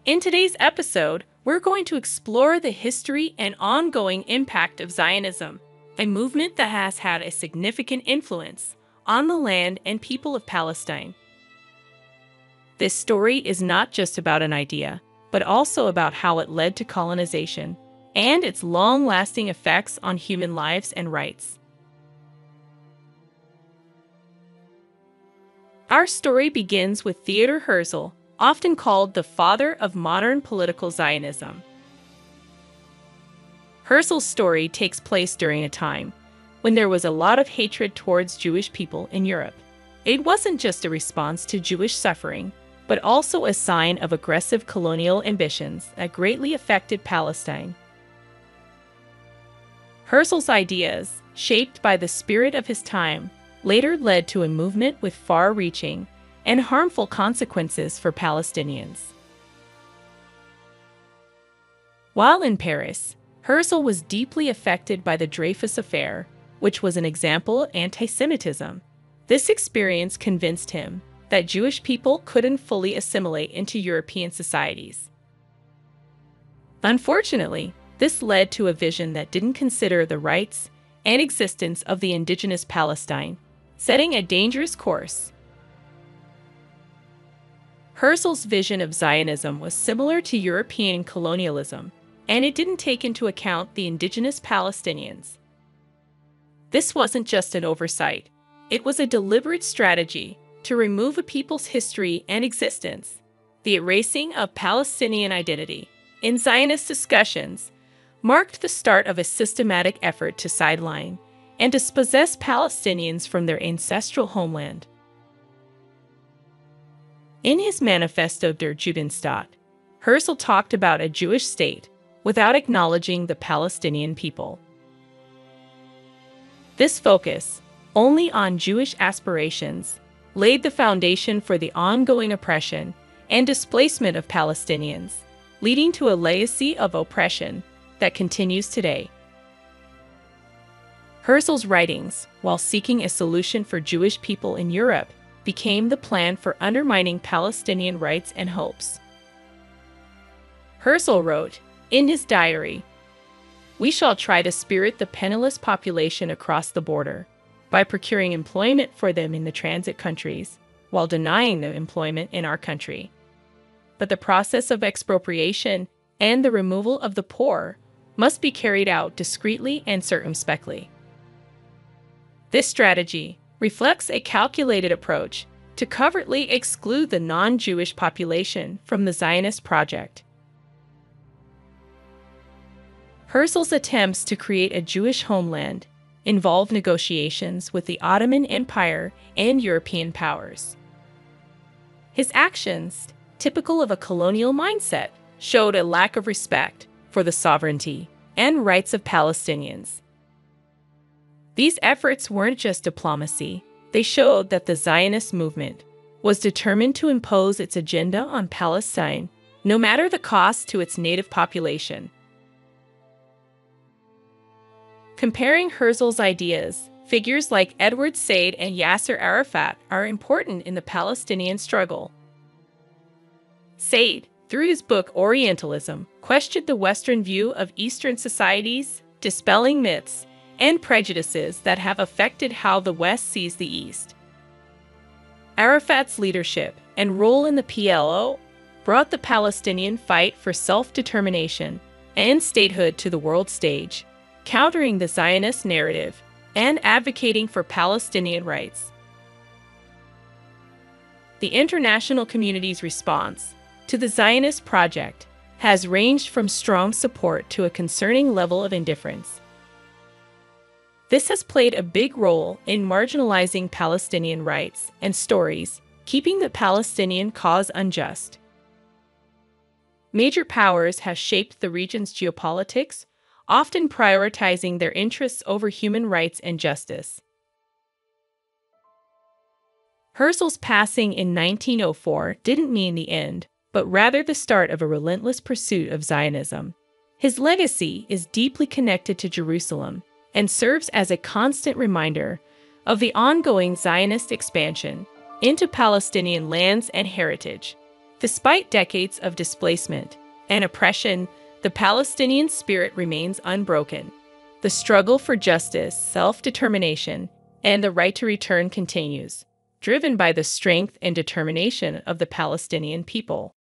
In today's episode, we're going to explore the history and ongoing impact of Zionism, a movement that has had a significant influence on the land and people of Palestine. This story is not just about an idea, but also about how it led to colonization and its long-lasting effects on human lives and rights. Our story begins with Theodor Herzl, often called the father of modern political Zionism. Herzl's story takes place during a time when there was a lot of hatred towards Jewish people in Europe. It wasn't just a response to Jewish suffering, but also a sign of aggressive colonial ambitions that greatly affected Palestine. Herzl's ideas, shaped by the spirit of his time, later led to a movement with far-reaching and harmful consequences for Palestinians. While in Paris, Herzl was deeply affected by the Dreyfus Affair, which was an example of anti-Semitism. This experience convinced him that Jewish people couldn't fully assimilate into European societies. Unfortunately, this led to a vision that didn't consider the rights and existence of the indigenous Palestine, setting a dangerous course. Herzl's vision of Zionism was similar to European colonialism, and it didn't take into account the indigenous Palestinians. This wasn't just an oversight. It was a deliberate strategy to remove a people's history and existence. The erasing of Palestinian identity in Zionist discussions marked the start of a systematic effort to sideline and dispossess Palestinians from their ancestral homeland. In his manifesto Der Judenstaat, Herzl talked about a Jewish state without acknowledging the Palestinian people. This focus only on Jewish aspirations laid the foundation for the ongoing oppression and displacement of Palestinians, leading to a legacy of oppression that continues today. Herzl's writings, while seeking a solution for Jewish people in Europe, became the plan for undermining Palestinian rights and hopes. Herzl wrote in his diary, "We shall try to spirit the penniless population across the border by procuring employment for them in the transit countries, while denying them employment in our country. But the process of expropriation and the removal of the poor must be carried out discreetly and circumspectly." This strategy reflects a calculated approach to covertly exclude the non-Jewish population from the Zionist project. Herzl's attempts to create a Jewish homeland involved negotiations with the Ottoman Empire and European powers. His actions, typical of a colonial mindset, showed a lack of respect for the sovereignty and rights of Palestinians. These efforts weren't just diplomacy, they showed that the Zionist movement was determined to impose its agenda on Palestine, no matter the cost to its native population. Comparing Herzl's ideas, figures like Edward Said and Yasser Arafat are important in the Palestinian struggle. Said, through his book Orientalism, questioned the Western view of Eastern societies, dispelling myths and prejudices that have affected how the West sees the East. Arafat's leadership and role in the PLO brought the Palestinian fight for self-determination and statehood to the world stage, countering the Zionist narrative and advocating for Palestinian rights. The international community's response to the Zionist project has ranged from strong support to a concerning level of indifference. This has played a big role in marginalizing Palestinian rights and stories, keeping the Palestinian cause unjust. Major powers have shaped the region's geopolitics, often prioritizing their interests over human rights and justice. Herzl's passing in 1904 didn't mean the end, but rather the start of a relentless pursuit of Zionism. His legacy is deeply connected to Jerusalem and serves as a constant reminder of the ongoing Zionist expansion into Palestinian lands and heritage. Despite decades of displacement and oppression, the Palestinian spirit remains unbroken. The struggle for justice, self-determination, and the right to return continues, driven by the strength and determination of the Palestinian people.